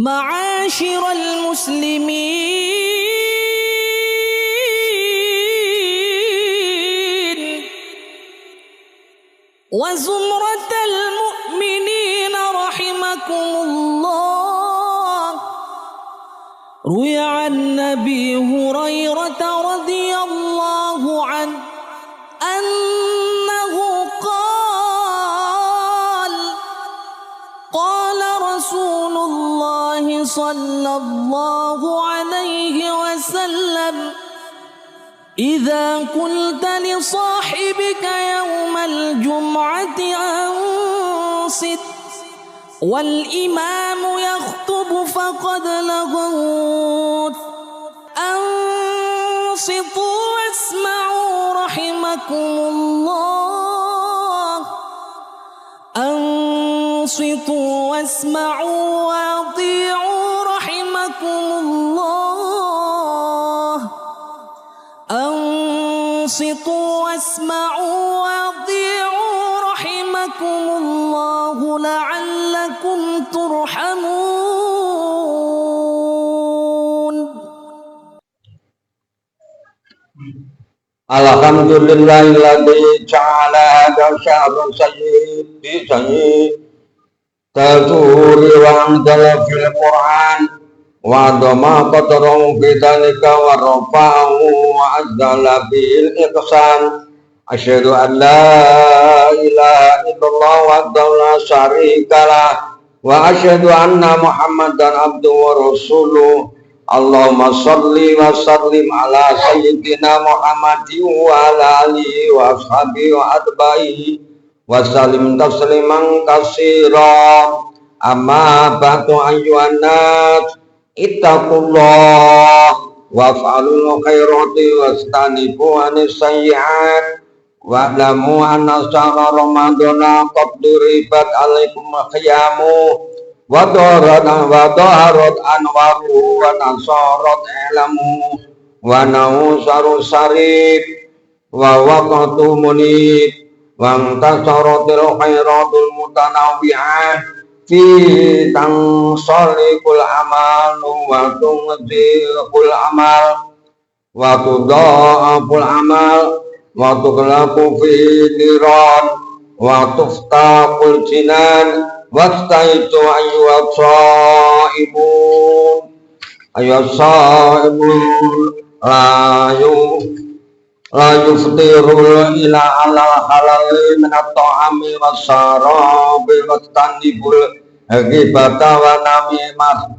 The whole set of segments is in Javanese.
معاشر المسلمين وزمرة المؤمنين رحمكم الله. روي عن أبي هريرة رضي الله عنه أنه قال رسول الله صلى الله عليه وسلم: إذا قلت لصاحبك يوم الجمعة أنصت والإمام يخطب فقد لغوت، أنصتوا واسمعوا رحمكم الله، أنصتوا واسمعوا وأطيعوا رحمكم الله، أنصتوا واسمعوا وأطيعوا رحمكم الله لعلكم ترحمون. Alhamdulillahilladzi ja'ala hadha syahrun sayyid taduri wa anzala fil Qur'an wa dama qadrahu bidzalika wa rafa'ahu wa azzala bil ihsan. Asyhadu an la ilaha illallah wahdahu la syarikalah wa asyhadu anna Muhammadan abduhu wa rasuluh. Allahumma sholli wa sallim ala sayyidina Muhammadin wa ala alihi wa ashabihi wa atba'ihi wa sallim tasliman katsira. Amma ba'du ayyuhan nas ittaqullah wa fa'alul khairati wastanibu anis sayyi'at wa'lamu anna syahra ramadana qad duribat alaikum qiyamu wa dhaharat anwaru wa nasarat ilamu wa nausaru sarif wa waqtu munib wa antasaratil khairatul mutanawwi'ah fi tansalikul amalu wa tungzikul amal wa tudha'aful amal wa tughlaqu fi niran wa tuftaqul jinan wastaitu ayyusaimun la yuftirul ila alal halal min at-ta'ami was-sarabi wastanibul ghibata wa namimah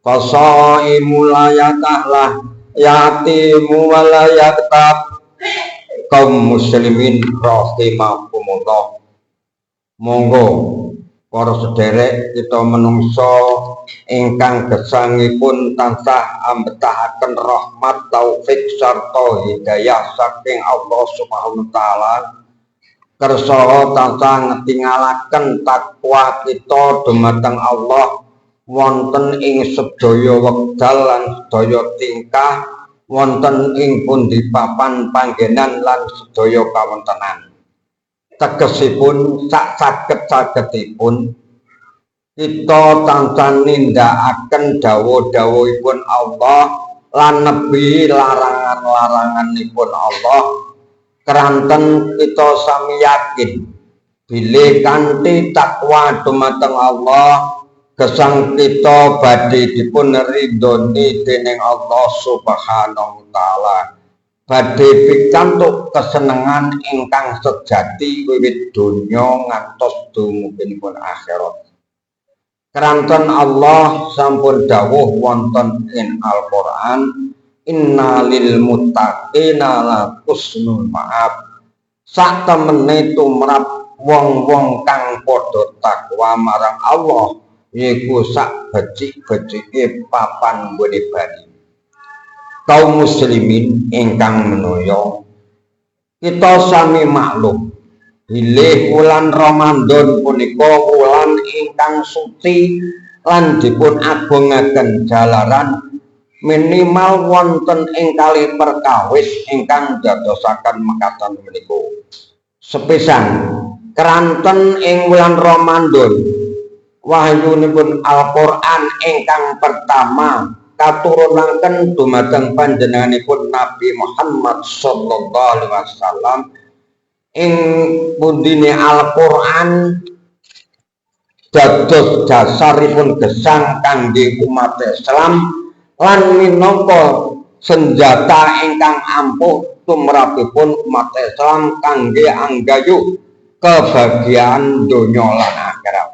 fasaimu la yatahlah yatimu wa la yaktab. Kaum muslimin rahimakumullah, monggo para sederek kita menungso ingkang gesangipun tansah ambetahaken rahmat taufik sarta hidayah saking Allah Subhanahu wa taala kersa tansah ngetingalaken takwa kita dumateng Allah wonten ing sedaya wekdal lan sedaya tingkah, wonten ing pundi papan panggenan lan sedaya kawontenan. Tegesipun sak saged-sagedipun kita tansah nindakaken dawuh-dawuhipun Allah lan nebi larangan-laranganipun Allah keranten kita sami yakin bilih kanthi takwa dumateng Allah gesang kita badhe dipun ridhoni dening Allah Subhanahu wa taala, badhe pikantuk kesenengan ingkang sejati wiwit donya ngantos dumuginipun akhirat. Keranten Allah sampun dawuh wonten ing Al-Qur'an, innalil muttaqina la husnul ma'ab. Sak temene tumrap wong-wong kang padha takwa marang Allah yaiku sak becik-becike papan nggone bali. Kaum muslimin ingkang menuya, kita sami maklum bilih wulan Ramadan punika wulan ingkang suci lan dipun agungaken jalaran minimal wonten ing kalih perkawis ingkang dadosaken mekaten menika. Sepisan keranten ing wulan Ramadan wahyunipun Al-Qur'an ingkang pertama katurunaken dumateng panjenenganipun Nabi Muhammad sallallahu alaihi wasallam ing pundine Al-Qur'an dados dasaripun gesang kangge umat Islam lan minangka senjata ingkang ampuh tumrapipun umat Islam kangge anggayuh kebahagiaan donya lan akhirat.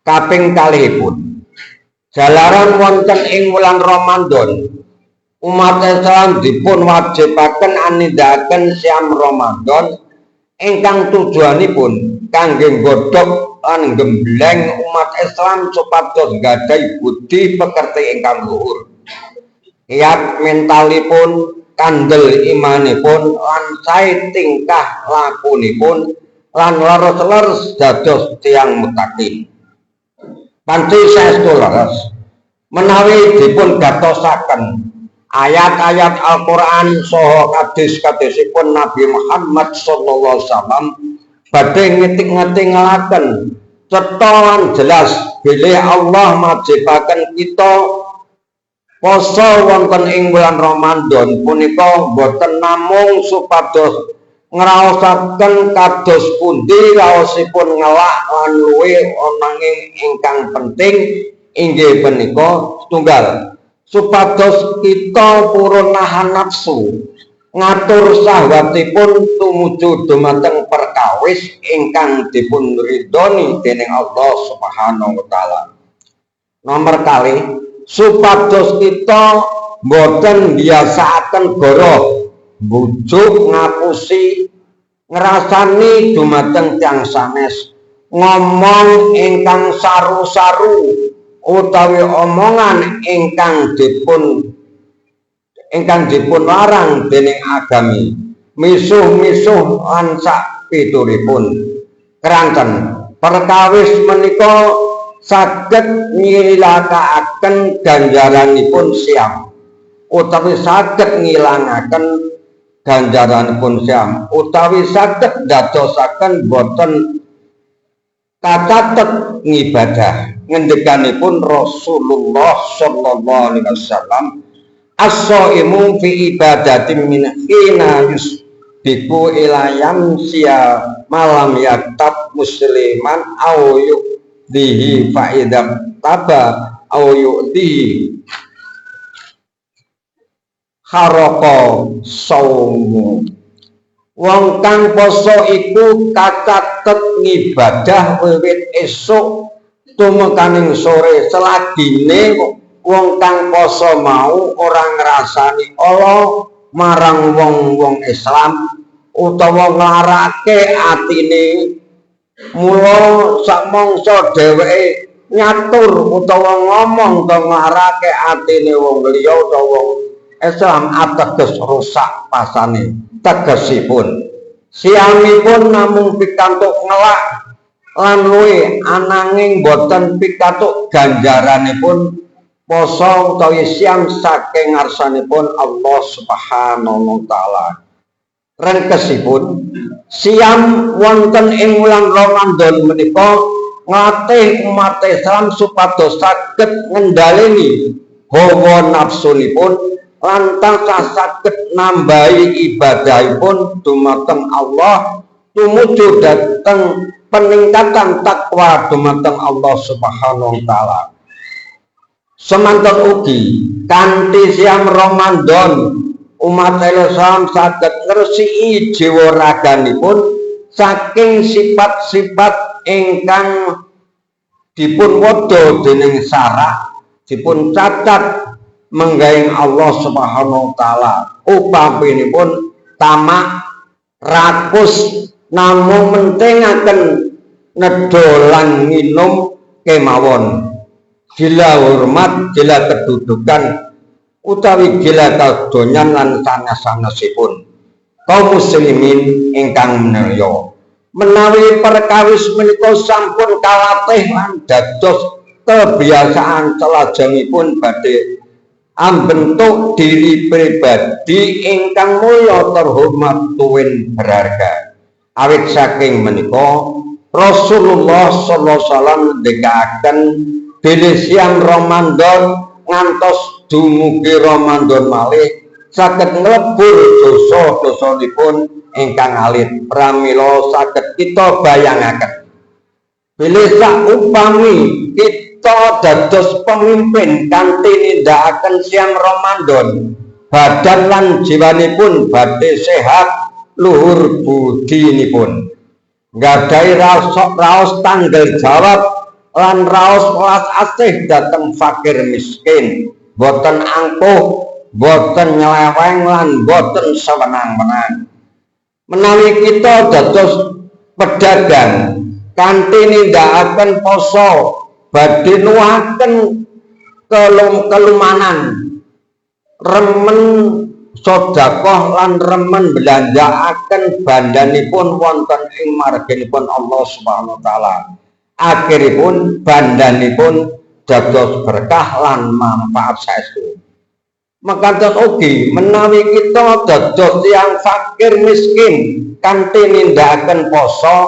Kaping kalihipun, jalaran wonten ing wulan Ramadan, umat Islam dipun wajibaken anindakaken siam Ramadan ingkang tujuanipun kangge nggodhog lan gembleng umat Islam supados gadhahi budi pekerti ingkang luhur. Kiat mentalipun, kandel imanipun, lan sae tingkah lakunipun, lan leres-leres dados tiyang muttaqin. Panci saestu leres menawi dipun gatosaken ayat-ayat Al-Qur'an saha hadis-hadisipun Nabi Muhammad sallallahu alaihi wasallam badhe ngeting-ngetingaken cetha lan jelas bilih Allah majibaken kita poso wonten ing bulan Ramadan punika boten namung supados ngraosaken kados pundi raosipun ngelak lan luwih ananging ingkang penting inggih punika setunggal supados kita purun nahan nafsu ngatur syahwatipun tumuju dumateng perkawis ingkang dipun ridhoni dening Allah Subhanahu wa taala. Nomor kalih supados kita boten biasaaken goroh bujuk ngapusi ngrasani dumateng tiyang sanes ngomong ingkang saru-saru utawi omongan ingkang dipun larang dening agami misuh-misuh lan sak pituripun keranten perkawis menika saged nyilakaken ganjaranipun siam utawi saged ngilangaken ganjaranipun siam utawi saged dadosaken boten kacatet ngibadah. Ngendikanipun Rasulullah sallallahu alaihi wasallam as-shaimu fi ibadatin min hina yusbiku ilayam sia malam yaktab musliman au yu'dihi fa'idam taba au yu'dihi haraka saumu. Wong kang poso iku kacatet ngibadah wiwit esuk tumekaning sore selagine wong kang poso mau ora ngrasani ala marang wong-wong Islam utawa nglarake atine mula samangsa dheweke nyatur utawa ngomong to nglarake atine wong liya utawa wong Islam ateges rusak pasane. Tegesipun siamipun namung pikantuk ngelak lan luwih ananging boten pikantuk ganjaranipun poso utawi siam saking ngarsanipun Allah Subhanahu wa taala. Rengkesipun siam wonten ing wulan Ramadan menika nglatih umat Islam supados saged ngendhaleni hawa nafsunipun lan tansah saged nambahi ibadahipun dumateng Allah tumuju dhateng peningkatan takwa dumateng Allah Subhanahu wa taala. Semanten ugi kanthi siam Ramadan umat Islam saged ngresiki jiwa raganipun saking sifat-sifat ingkang dipun wada dening syara dipun cacat menggaing Allah Subhanahu wa taala upaminipun tamak rakus namung mentingaken nedha lan nginum kemawon gila hormat gila kedudukan utawi gila kadonyan lan sanes-sanesipun kaum muslimin ingkang menelya menawi perkawis menika sampun kalatih lan dados kebiasaan selajengipun badhe ambentuk diri pribadi ingkang mulya terhormat tuwin berharga. Awit saking menika Rasulullah sallallahu alaihi wasallam ngendikaken bilih siang Ramadan ngantos dumugi Ramadan malih saged nglebur dosa-dosanipun ingkang alit. Pramila saged kita bayangaken bilih saupami kita dados pemimpin kanthi nindakaken siang Ramadan, badan lan jiwanipun badhe sehat, luhur budinipun, nggadahi raos tanggal jawab lan raos welas asih dhateng fakir miskin, boten angkuh, boten nyeleweng lan boten sewenang-wenang. Menawi kita dados pedagang kanthi nindakaken poso badhe nuwuhaken kelumanan, remen sedekah lan remen belanjaaken bandanipun wonten ing marginipun Allah Subhanahu wa taala. Akhiripun bandanipun dados berkah lan manfaat saestu. Mekaten ugi menawi kita dados tiyang fakir miskin kanthi nindakaken poso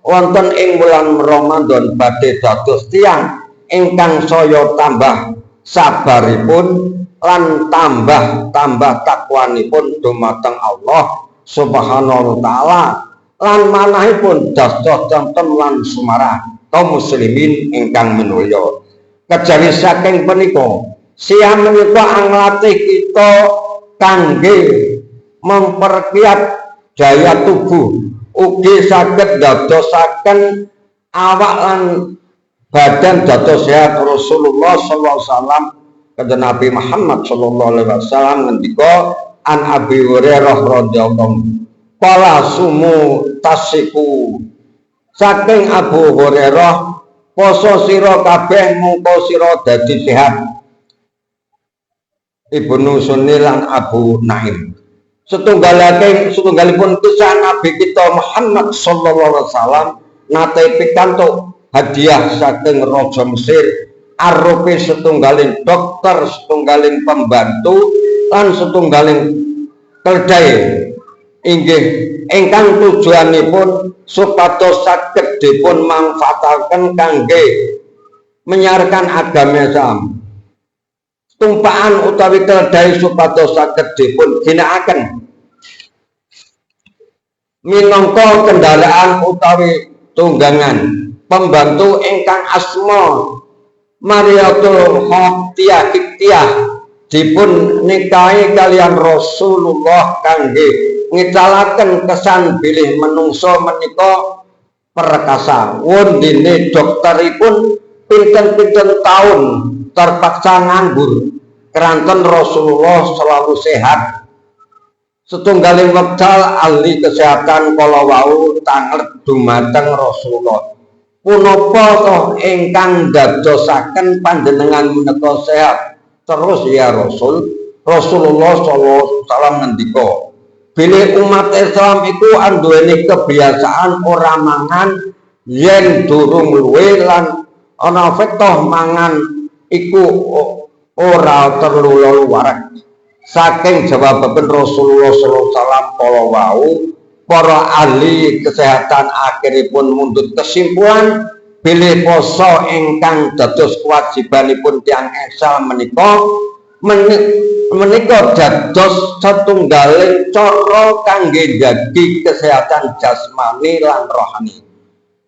wonten ing wulan Ramadan badhe dados tiyang ingkang saya tambah sabaripun lan tambah takwanipun dumateng Allah Subhanahu wa taala lan manahipun dados tentrem lan sumarah kaum muslimin ingkang minulya. Kejawi saking punika siam menika anglatih kita kangge memperkiat daya tubuh, ugi saged dadosaken awak lan badan dados sehat. Rasulullah sallallahu alaihi wasallam kanjeng Nabi Muhammad sallallahu alaihi wasallam ngendika an Abi Hurairah radhiyallahu anhu qala sumu tasiku, saking Abu Hurairah poso sira kabeh mungko sira dadi sehat. Ibnu Sunni lan Abu Naim setunggalipun kisah Nabi kita Muhammad sallallahu alaihi wasallam nate pikantuk hadiah saking Raja Mesir arupi setunggaling dokter, setunggaling pembantu lan setunggaling keldai inggih ingkang tujuanipun supados saged dipun manfaataken kangge menyiarkan agama Islam. Tumpaan utawi keldai supados saged dipun ginakaken minangka kendaraan utawi tunggangan pembantu ingkang asma Mariyatul Khotiah dipun nikahi kalian Rasulullah kangge ngicalaken kesan bilih menungso menika perkasa. Wondene dokteripun pinten-pinten taun terpaksa nganggur keranten Rasulullah selalu sehat. Setunggaling wekdal ahli kesehatan kala wau tanget dumateng Rasulullah. Punapa toh ingkang dadosaken panjenengan menika sehat? Terus ya Rasulullah sallallahu alaihi wasallam ngendika, bilih umat Islam iku anduweni kebiasaan ora mangan yen durung luwe lan ana fetoh mangan iku ora terlalu luar. Saking jawabipun Rasulullah sallallahu alaihi wasallam kala wau, para ahli kesehatan akhiripun mundut kesimpulan bilih poso ingkang dados kewajibanipun tiyang Islam menika dados satunggaling cara kangge njagi kesehatan jasmani lan rohani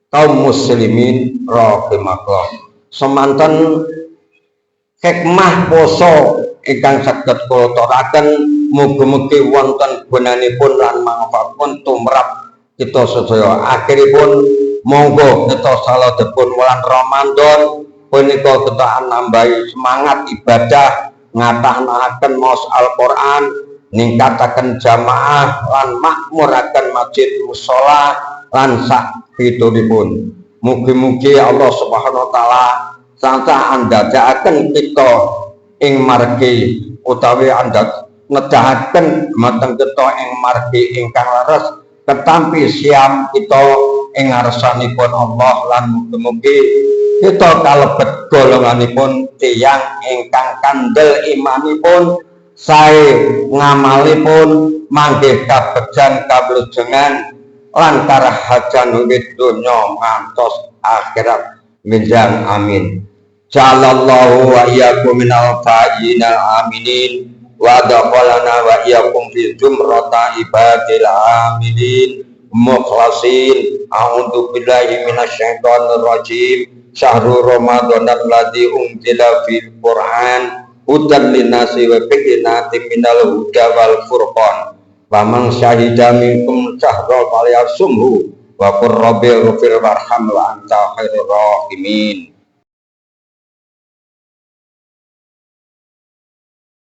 kaum muslimin rahimakumullah. Semanten hikmah poso ingkang saged kula aturaken mugi-mugi wonten gunanipun lan manfaatipun tumrap kita sedaya. Akhiripun monggo kita saladepun wulan Ramadan punika kita nambahi semangat ibadah, ngatahnaken maos Al-Qur'an, ningkataken jamaah lan makmuraken masjid musala lan sak pituripun. Mugi-mugi Allah Subhanahu wa taala tansah andhadhakaken kita ing margi utawi nedahaken mateng kita ing margi ingkang leres ketampi siam kita ing ngarsanipun Allah lan mugi-mugi kita kalebet golonganipun tiyang ingkang kandel imanipun sae ngamalipun manggih kabejan kablujengan lan karahajan wit donya ngantos akhirat menjang amin. Ja'alallahu wa iyyakum minal faizina aminin wa adkhalana wa iyyakum fi zumrata ibadil aminin mukhlasin. A'udzu billahi minasyaitonir rajim. Syahrul Ramadan alladzi unzila fil Qur'an hudan linnasi wa bayyinatin minal huda wal furqan. Faman syahida minkum syahra falyasumhu wa qur rabbi ghfir warham wa anta khairur rahimin.